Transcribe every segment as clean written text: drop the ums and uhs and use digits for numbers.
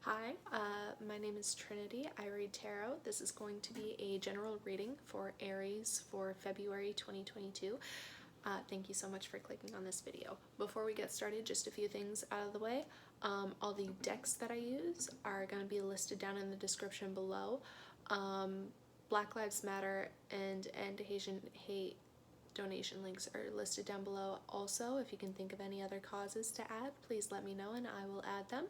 Hi, my name is Trinity. I read tarot. This is going to be a general reading for Aries for February 2022. Thank you so much for clicking on this video. Before we get started, just a few things out of the way. All the decks that I use are going to be listed down in the description below. Black Lives Matter and End Asian Hate donation links are listed down below. Also, if you can think of any other causes to add, please let me know and I will add them.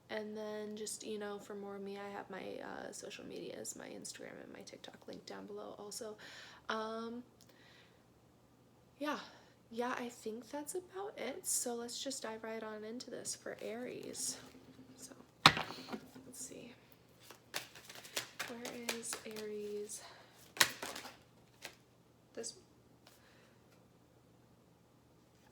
And then just, for more of me, I have my social medias, my Instagram and my TikTok linked down below also. Yeah, I think that's about it. So let's just dive right on into this for Aries. So, let's see. Where is Aries? This.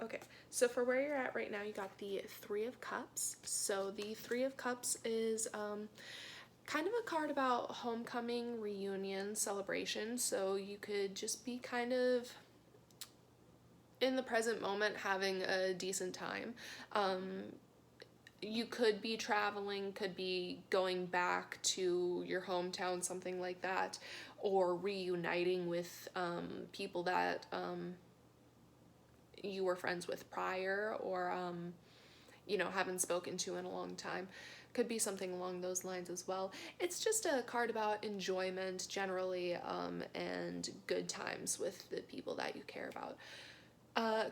Okay, so for where you're at right now, you got the Three of Cups. So the Three of Cups is kind of a card about homecoming, reunion, celebration. So you could just be kind of in the present moment having a decent time. You could be traveling, could be going back to your hometown, something like that, or reuniting with people that you were friends with prior, or haven't spoken to in a long time. Could be something along those lines as well. It's just a card about enjoyment generally, and good times with the people that you care about.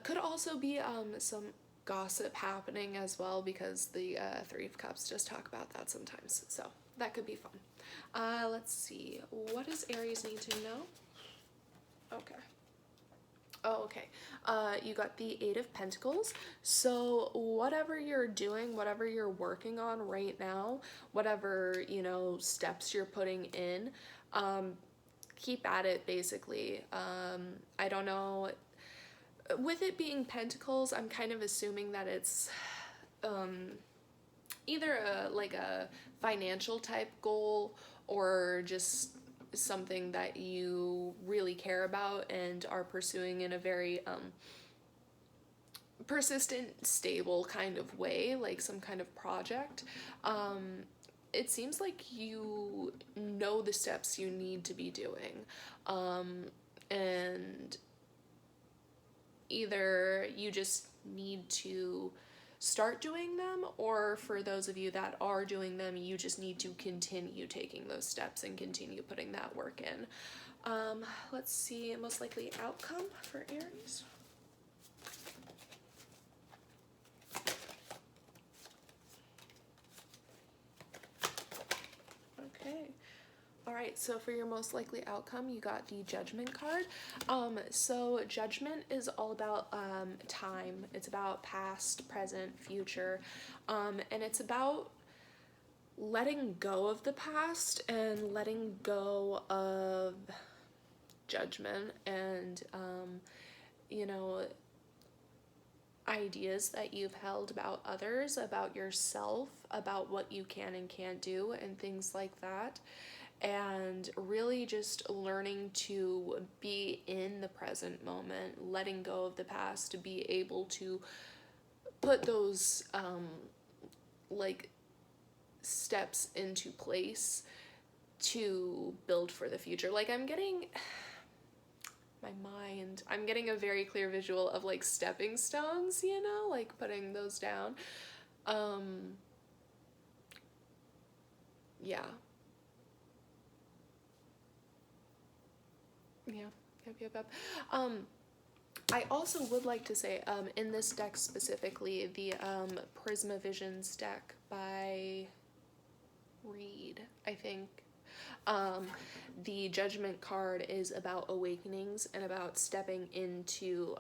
Could also be some gossip happening as well, because the Three of Cups just talk about that sometimes, so that could be fun. Let's see, what does Aries need to know? Okay. Oh, okay. You got the Eight of Pentacles. So whatever you're doing, whatever you're working on right now, whatever, steps you're putting in, keep at it, basically. I don't know. With it being Pentacles, I'm kind of assuming that it's either a financial type goal, or just something that you really care about and are pursuing in a very persistent, stable kind of way, like some kind of project. It seems like you know the steps you need to be doing, and either you just need to start doing them, or for those of you that are doing them, you just need to continue taking those steps and continue putting that work in. Let's see, most likely outcome for Aries. Okay. All right, so for your most likely outcome, you got the Judgment card. So Judgment is all about time. It's about past, present, future, and it's about letting go of the past and letting go of judgment and, ideas that you've held about others, about yourself, about what you can and can't do, and things like that. And really just learning to be in the present moment, letting go of the past, to be able to put those steps into place to build for the future. Like, I'm getting a very clear visual of like stepping stones, like putting those down. Yeah. Yep. I also would like to say, in this deck specifically, the Prisma Visions deck by Reed, I think, the Judgment card is about awakenings and about stepping into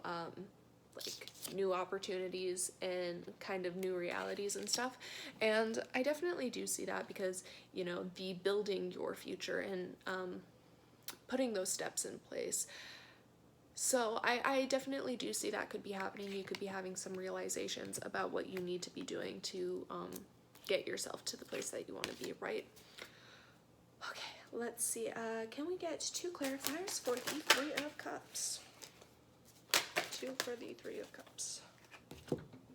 new opportunities and kind of new realities and stuff. And I definitely do see that, because the building your future and putting those steps in place. So I definitely do see that could be happening. You could be having some realizations about what you need to be doing to get yourself to the place that you want to be, right? Okay, let's see. Can we get 2 clarifiers for the Three of Cups? 2 for the Three of Cups.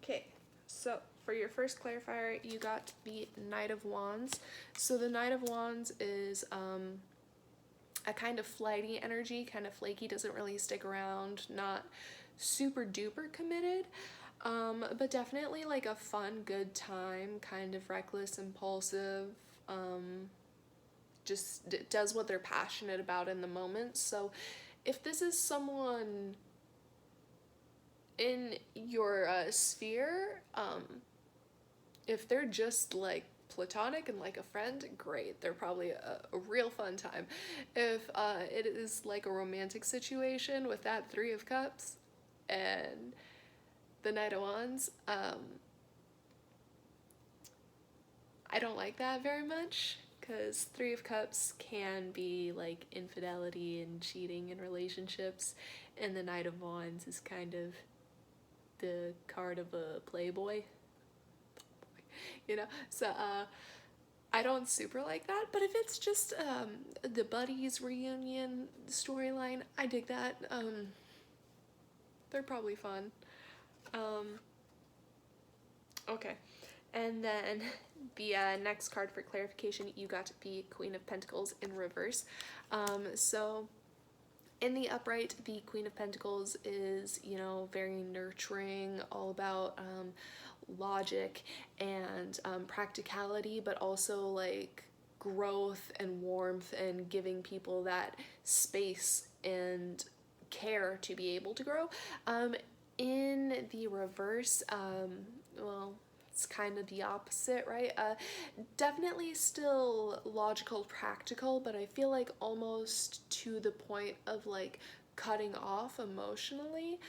Okay, so for your first clarifier, you got the Knight of Wands. So the Knight of Wands is a kind of flighty energy, kind of flaky, doesn't really stick around, not super duper committed, but definitely like a fun, good time, kind of reckless, impulsive, just does what they're passionate about in the moment. So if this is someone in your sphere, if they're just like platonic and like a friend, great, they're probably a real fun time. If it is like a romantic situation with that Three of Cups and the Knight of Wands, I don't like that very much, because Three of Cups can be like infidelity and cheating in relationships, and the Knight of Wands is kind of the card of a playboy, you know? So I don't super like that, but if it's just the buddies reunion storyline, I dig that. They're probably fun. Okay, and then the next card for clarification, you got the Queen of Pentacles in reverse. So in the upright, the Queen of Pentacles is, you know, very nurturing, all about logic and practicality, but also like growth and warmth and giving people that space and care to be able to grow. In the reverse, well, it's kind of the opposite, right? Definitely still logical, practical, but I feel like almost to the point of like cutting off emotionally.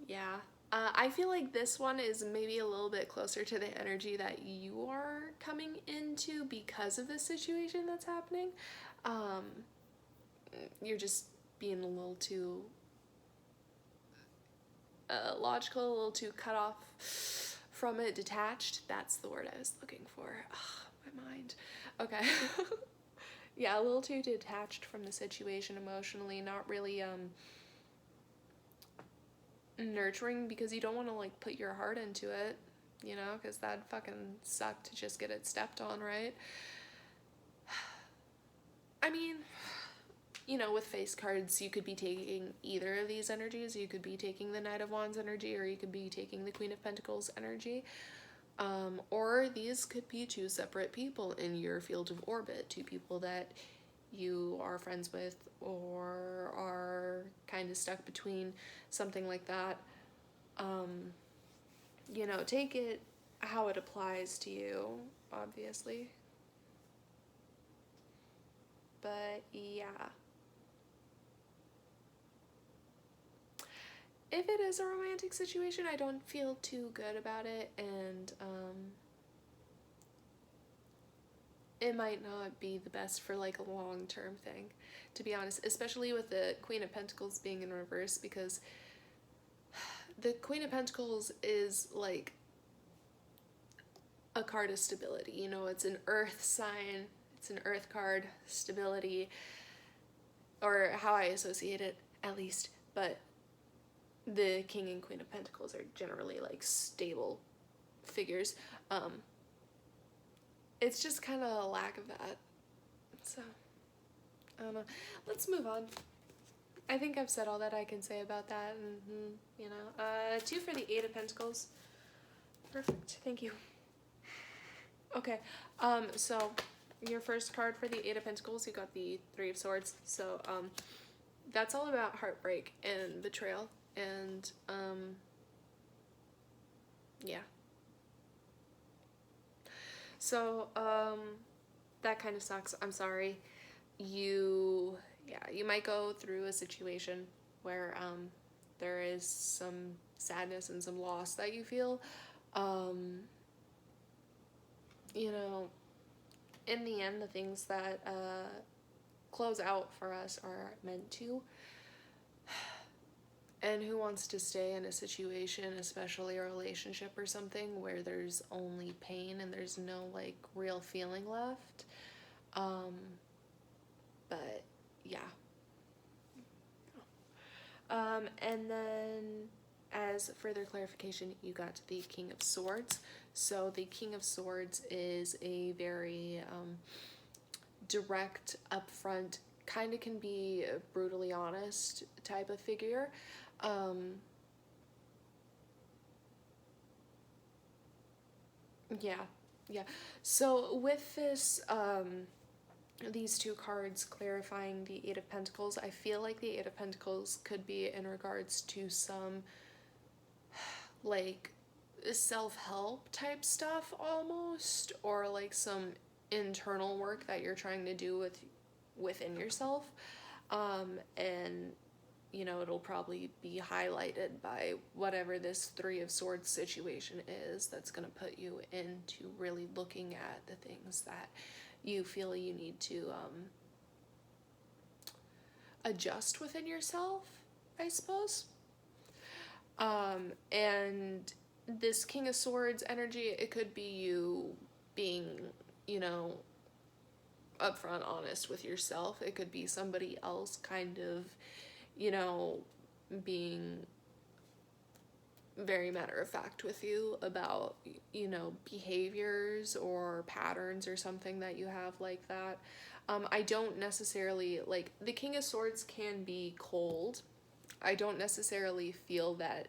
Yeah. I feel like this one is maybe a little bit closer to the energy that you are coming into because of the situation that's happening. You're just being a little too logical, a little too cut off from it, detached. That's the word I was looking for. Ugh, my mind. Okay. Yeah, a little too detached from the situation emotionally, not really nurturing, because you don't want to like put your heart into it, you know, because that'd fucking suck to just get it stepped on, right? I mean, you know, with face cards, you could be taking either of these energies. You could be taking the Knight of Wands energy, or you could be taking the Queen of Pentacles energy. Or these could be two separate people in your field of orbit, two people that you are friends with or are kind of stuck between, something like that. You know, take it how it applies to you, obviously. But yeah. If it is a romantic situation, I don't feel too good about it, and it might not be the best for like a long-term thing, to be honest, especially with the Queen of Pentacles being in reverse, because the Queen of Pentacles is like a card of stability, you know, it's an earth sign, it's an earth card, stability, or how I associate it at least, but the King and Queen of Pentacles are generally like stable figures. It's just kind of a lack of that. So, I don't know. Let's move on. I think I've said all that I can say about that. You know, 2 for the Eight of Pentacles. Perfect. Thank you. Okay. So your first card for the Eight of Pentacles, you got the Three of Swords. So, that's all about heartbreak and betrayal. And, yeah. So, that kind of sucks. I'm sorry. You might go through a situation where, there is some sadness and some loss that you feel. You know, in the end, the things that, close out for us are meant to. And who wants to stay in a situation, especially a relationship or something, where there's only pain and there's no like real feeling left? But yeah. And then As further clarification, you got the King of Swords. So the King of Swords is a very direct, upfront, kind of can be a brutally honest type of figure. Yeah. So with this, these two cards clarifying the Eight of Pentacles, I feel like the Eight of Pentacles could be in regards to some like self-help type stuff almost, or like some internal work that you're trying to do within yourself. And you know, it'll probably be highlighted by whatever this Three of Swords situation is that's going to put you into really looking at the things that you feel you need to adjust within yourself, I suppose. And this King of Swords energy, it could be you being, you know, upfront honest with yourself. It could be somebody else kind of, you know, being very matter of fact with you about, you know, behaviors or patterns or something that you have like that. I don't necessarily, like, the King of Swords can be cold. I don't necessarily feel that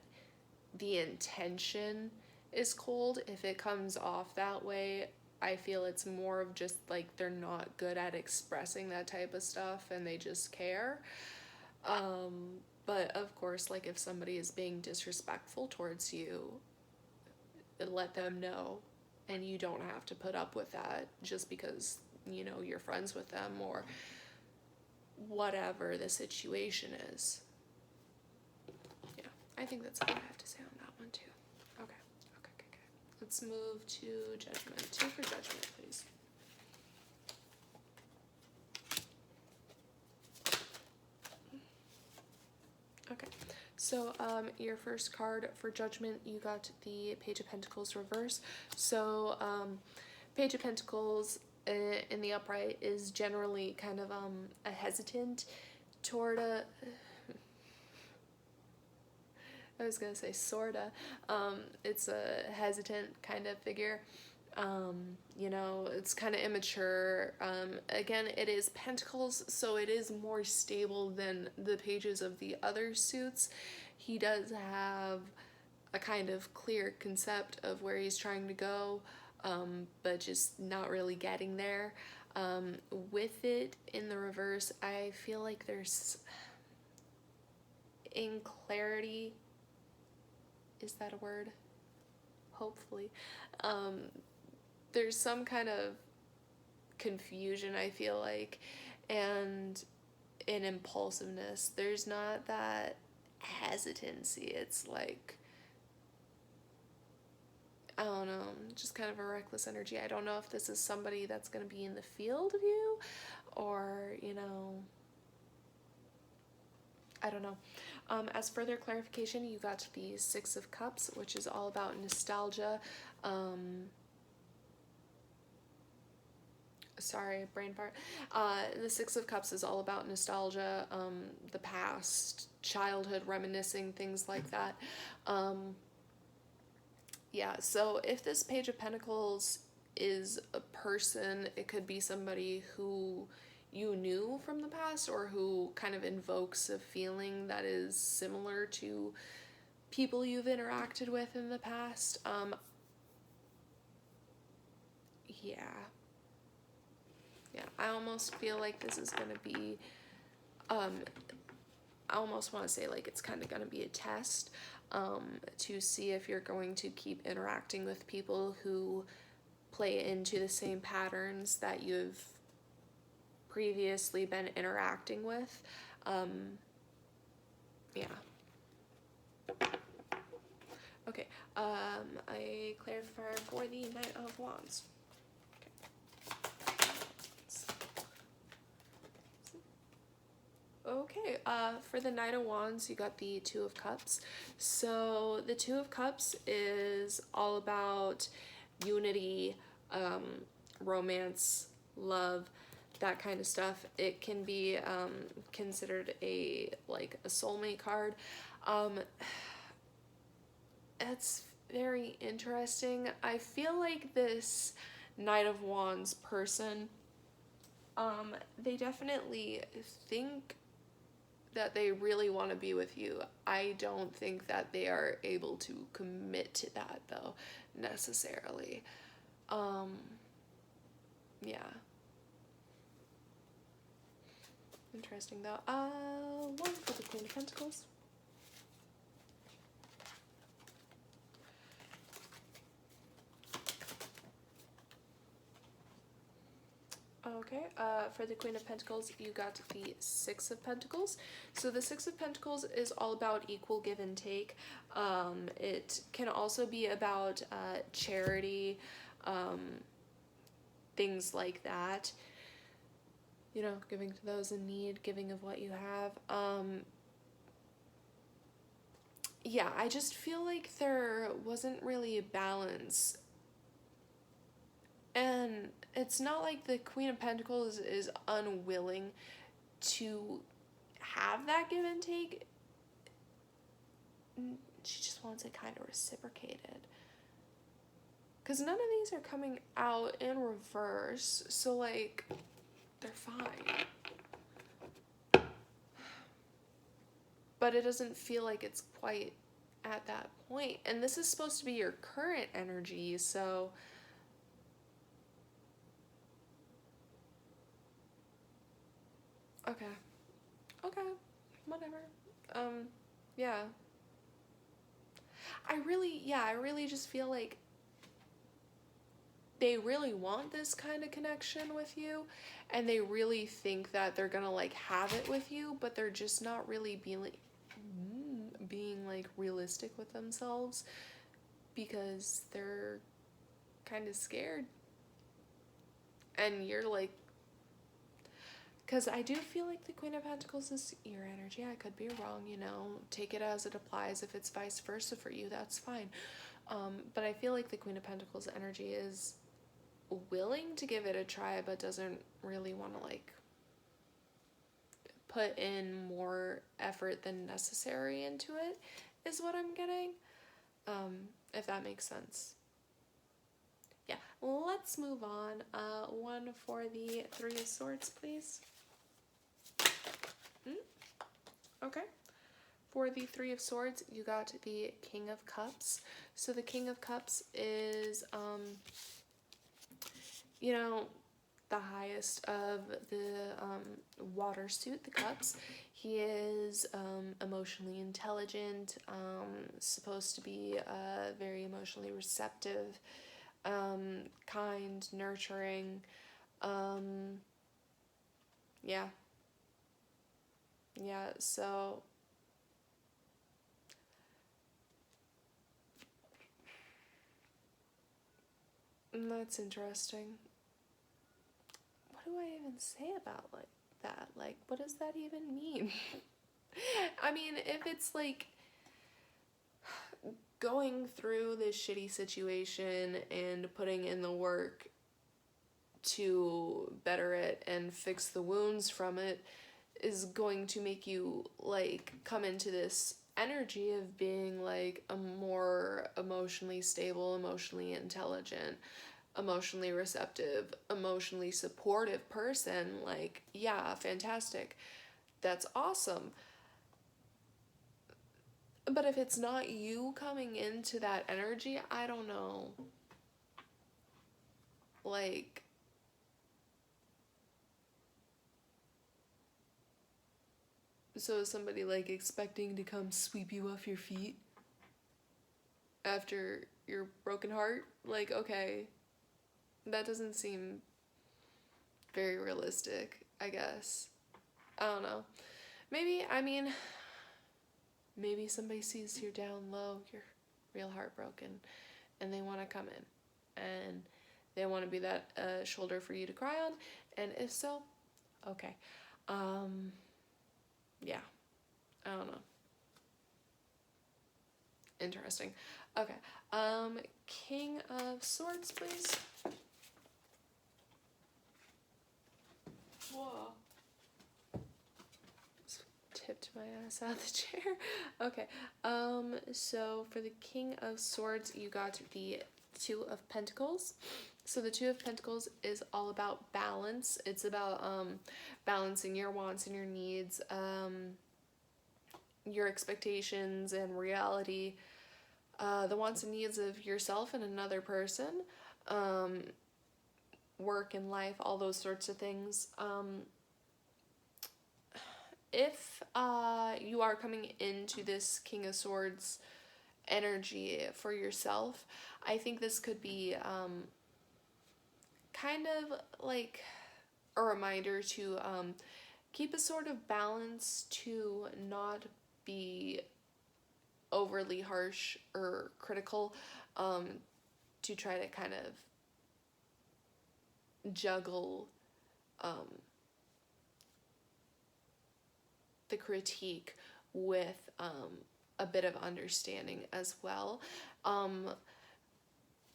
the intention is cold. If it comes off that way, I feel it's more of just like they're not good at expressing that type of stuff and they just care. But of course, like if somebody is being disrespectful towards you, let them know, and you don't have to put up with that just because, you know, you're friends with them or whatever the situation is. Yeah, I think that's all I have to say on that one too. Okay. Let's move to Judgment. 2 for Judgment, please. Okay, so your first card for Judgment, you got the Page of Pentacles reverse. So Page of Pentacles in the upright is generally kind of a hesitant toward a... I was gonna say sorta. It's a hesitant kind of figure. You know, it's kind of immature. Again, it is Pentacles, so it is more stable than the pages of the other suits. He does have a kind of clear concept of where he's trying to go, but just not really getting there. With it in the reverse, I feel like there's in clarity. Is that a word? Hopefully. There's some kind of confusion, I feel like, and an impulsiveness. There's not that hesitancy. It's like, I don't know, just kind of a reckless energy. I don't know if this is somebody that's going to be in the field of you or, you know, I don't know. As further clarification, you got the Six of Cups, which is all about nostalgia. Sorry, brain fart. The Six of Cups is all about nostalgia, the past, childhood, reminiscing, things like that. Yeah, so if this Page of Pentacles is a person, it could be somebody who you knew from the past or who kind of invokes a feeling that is similar to people you've interacted with in the past. Yeah, I almost feel like this is going to be, I almost want to say like it's kind of going to be a test to see if you're going to keep interacting with people who play into the same patterns that you've previously been interacting with. Yeah. Okay, a clarifier for the Knight of Wands. Okay, for the Knight of Wands, you got the Two of Cups. So the Two of Cups is all about unity, romance, love, that kind of stuff. It can be considered a soulmate card. It's very interesting. I feel like this Knight of Wands person, they definitely think that they really want to be with you. I don't think that they are able to commit to that though, necessarily. Yeah. Interesting though. One for the Queen of Pentacles. Okay, for the Queen of Pentacles, you got the Six of Pentacles. So the Six of Pentacles is all about equal give and take. It can also be about charity, things like that. You know, giving to those in need, giving of what you have. Yeah, I just feel like there wasn't really a balance. And it's not like the Queen of Pentacles is unwilling to have that give and take. She just wants it kind of reciprocated. Because none of these are coming out in reverse. So, like, they're fine. But it doesn't feel like it's quite at that point. And this is supposed to be your current energy, so... Okay. Okay. Whatever. Yeah. I really just feel like they really want this kind of connection with you, and they really think that they're gonna like have it with you, but they're just not really being like realistic with themselves because they're kind of scared. And you're like, because I do feel like the Queen of Pentacles is your energy. I could be wrong, you know. Take it as it applies. If it's vice versa for you, that's fine. But I feel like the Queen of Pentacles energy is willing to give it a try, but doesn't really want to, like, put in more effort than necessary into it, is what I'm getting. If that makes sense. Yeah, let's move on. One for the Three of Swords, please. Okay. For the Three of Swords, you got the King of Cups. So the King of Cups is, you know, the highest of the water suit, the cups. He is emotionally intelligent, supposed to be very emotionally receptive, kind, nurturing. Yeah. Yeah, so that's interesting. What do I even say about like that? Like, what does that even mean? I mean, if it's like going through this shitty situation and putting in the work to better it and fix the wounds from it is going to make you like come into this energy of being like a more emotionally stable, emotionally intelligent, emotionally receptive, emotionally supportive person, like, yeah, fantastic. That's awesome. But if it's not you coming into that energy, I don't know. Like, so is somebody like expecting to come sweep you off your feet after your broken heart? Like, okay, that doesn't seem very realistic, I guess. I don't know. Maybe, I mean, maybe somebody sees you're down low, you're real heartbroken, and they want to come in, and they want to be that shoulder for you to cry on, and if so, okay. Yeah, I don't know. Interesting. Okay, King of Swords, please. Whoa. Tip get my ass out of the chair. Okay. So for the King of Swords, you got the Two of Pentacles. So the Two of Pentacles is all about balance. It's about balancing your wants and your needs, your expectations and reality, the wants and needs of yourself and another person, work and life, all those sorts of things. If you are coming into this King of Swords energy for yourself, I think this could be kind of like a reminder to keep a sort of balance, to not be overly harsh or critical, to try to kind of juggle the critique with a bit of understanding as well.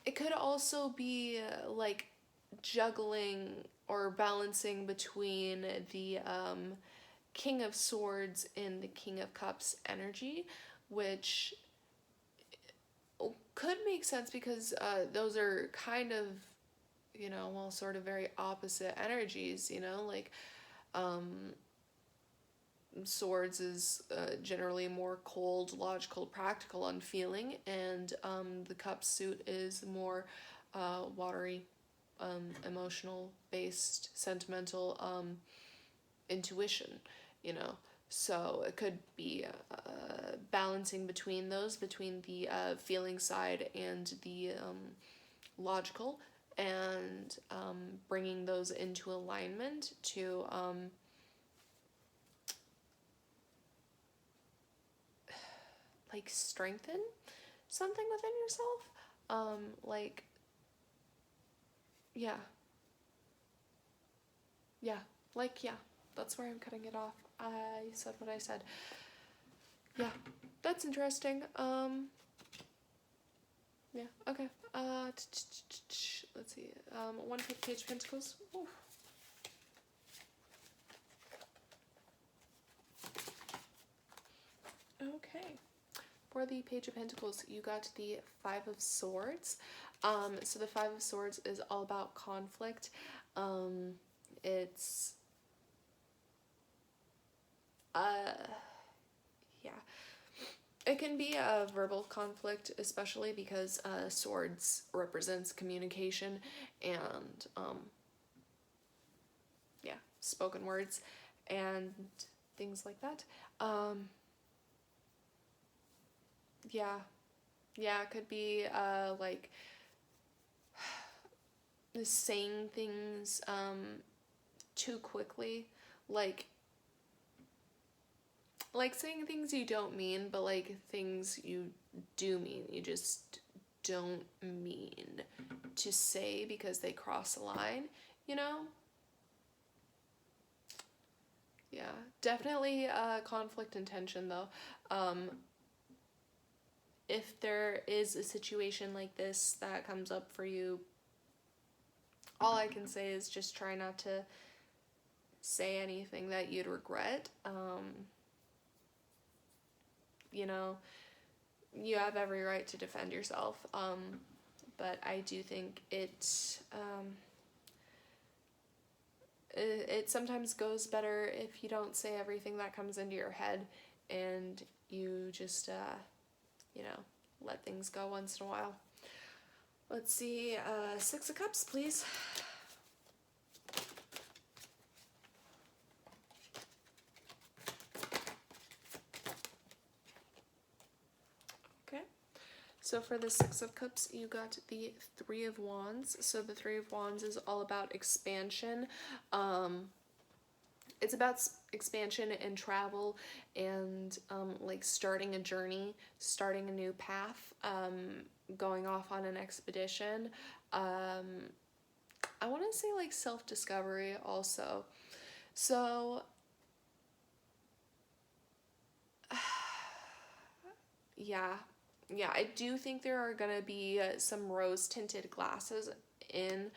It could also be like juggling or balancing between the King of Swords and the King of Cups energy, which could make sense because those are kind of, you know, well, sort of very opposite energies, you know, like Swords is generally more cold, logical, practical, unfeeling, and the Cups suit is more watery, emotional based, sentimental, intuition, you know. So it could be balancing between those, between the feeling side and the logical, and bringing those into alignment to like strengthen something within yourself. Like, yeah. Yeah. Like, yeah. That's where I'm cutting it off. I said what I said. Yeah. That's interesting. Yeah. Okay. Let's see. One Page of Pentacles. Ooh. Okay. For the Page of Pentacles, you got the Five of Swords. So the Five of Swords is all about conflict. It's yeah. It can be a verbal conflict, especially because swords represents communication and yeah, spoken words and things like that. Yeah. Yeah, it could be like saying things too quickly, like saying things you don't mean, but like things you do mean. You just don't mean to say because they cross a line, you know? Yeah, definitely conflict and tension though. If there is a situation like this that comes up for you, all I can say is just try not to say anything that you'd regret. You know, you have every right to defend yourself, but I do think it sometimes goes better if you don't say everything that comes into your head and you just, you know, let things go once in a while. Let's see, Six of Cups, please. Okay, so for the Six of Cups, you got the Three of Wands. So the Three of Wands is all about expansion. It's about expansion and travel and like starting a journey, starting a new path, going off on an expedition. I want to say like self-discovery also. So yeah, I do think there are gonna be some rose tinted glasses in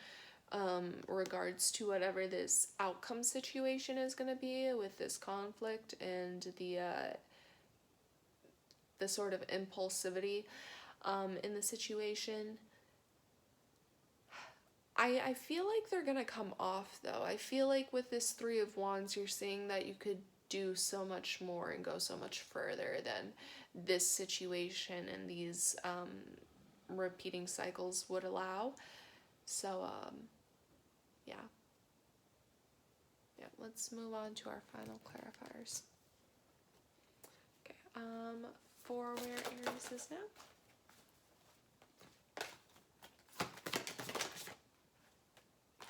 regards to whatever this outcome situation is going to be with this conflict and the sort of impulsivity in the situation. I feel like they're going to come off, though. I feel like with this Three of Wands, you're seeing that you could do so much more and go so much further than this situation and these repeating cycles would allow. So, yeah. Yeah, let's move on to our final clarifiers. Okay, for where Aries is now.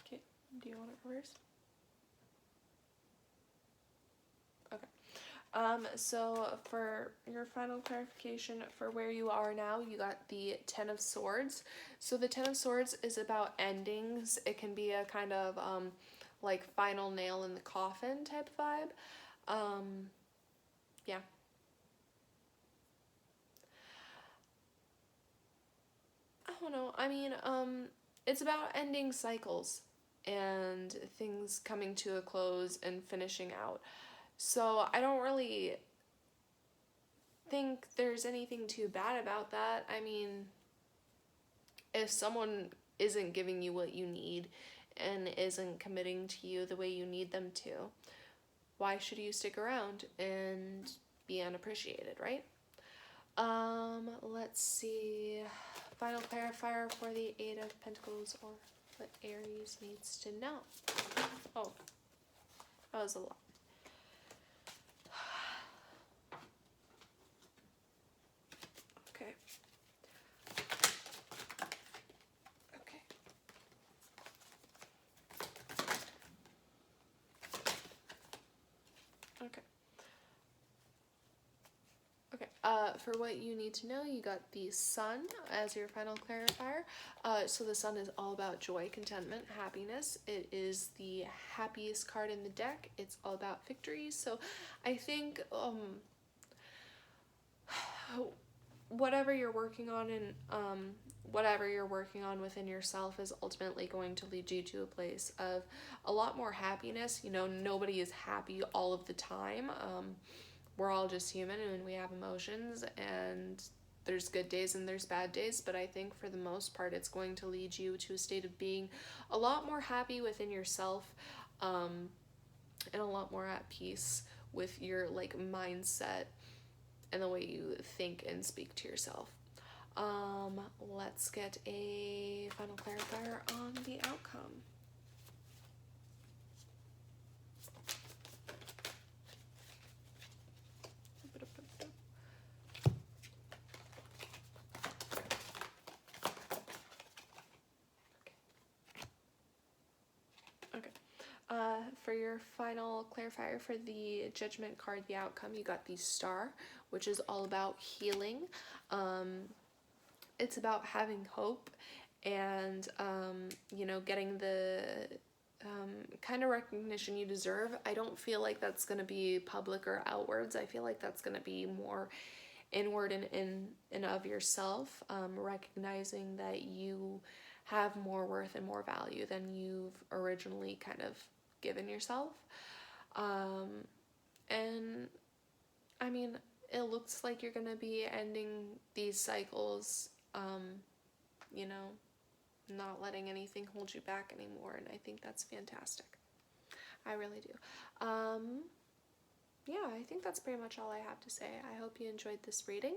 Okay, do you want it reversed? Okay. So for your final clarification for where you are now, you got the Ten of Swords. So the Ten of Swords is about endings. It can be a kind of like final nail in the coffin type vibe. Yeah. I don't know. I mean, it's about ending cycles and things coming to a close and finishing out. So I don't really think there's anything too bad about that. I mean, if someone isn't giving you what you need and isn't committing to you the way you need them to, why should you stick around and be unappreciated, right? Let's see. Final clarifier for the Eight of Pentacles, or what Aries needs to know. Oh, that was a lot. Okay. Okay. Okay. Okay, for what you need to know, you got the Sun as your final clarifier. So the Sun is all about joy, contentment, happiness. It is the happiest card in the deck. It's all about victories. So I think whatever you're working on and whatever you're working on within yourself is ultimately going to lead you to a place of a lot more happiness. You know, nobody is happy all of the time. We're all just human and we have emotions, and there's good days and there's bad days, but I think for the most part it's going to lead you to a state of being a lot more happy within yourself, and a lot more at peace with your like mindset and the way you think and speak to yourself. Let's get a final clarifier on the outcome. For your final clarifier for the Judgment card, the outcome, you got the Star, which is all about healing. It's about having hope and, you know, getting the kind of recognition you deserve. I don't feel like that's going to be public or outwards. I feel like that's going to be more inward and in and of yourself, recognizing that you have more worth and more value than you've originally kind of given yourself. And I mean, it looks like you're gonna be ending these cycles, you know, not letting anything hold you back anymore, and I think that's fantastic. I really do. Yeah, I think that's pretty much all I have to say. I hope you enjoyed this reading.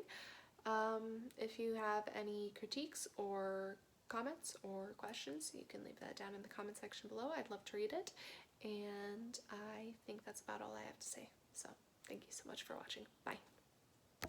If you have any critiques or comments or questions, you can leave that down in the comment section below. I'd love to read it. And I think that's about all I have to say. So thank you so much for watching. Bye.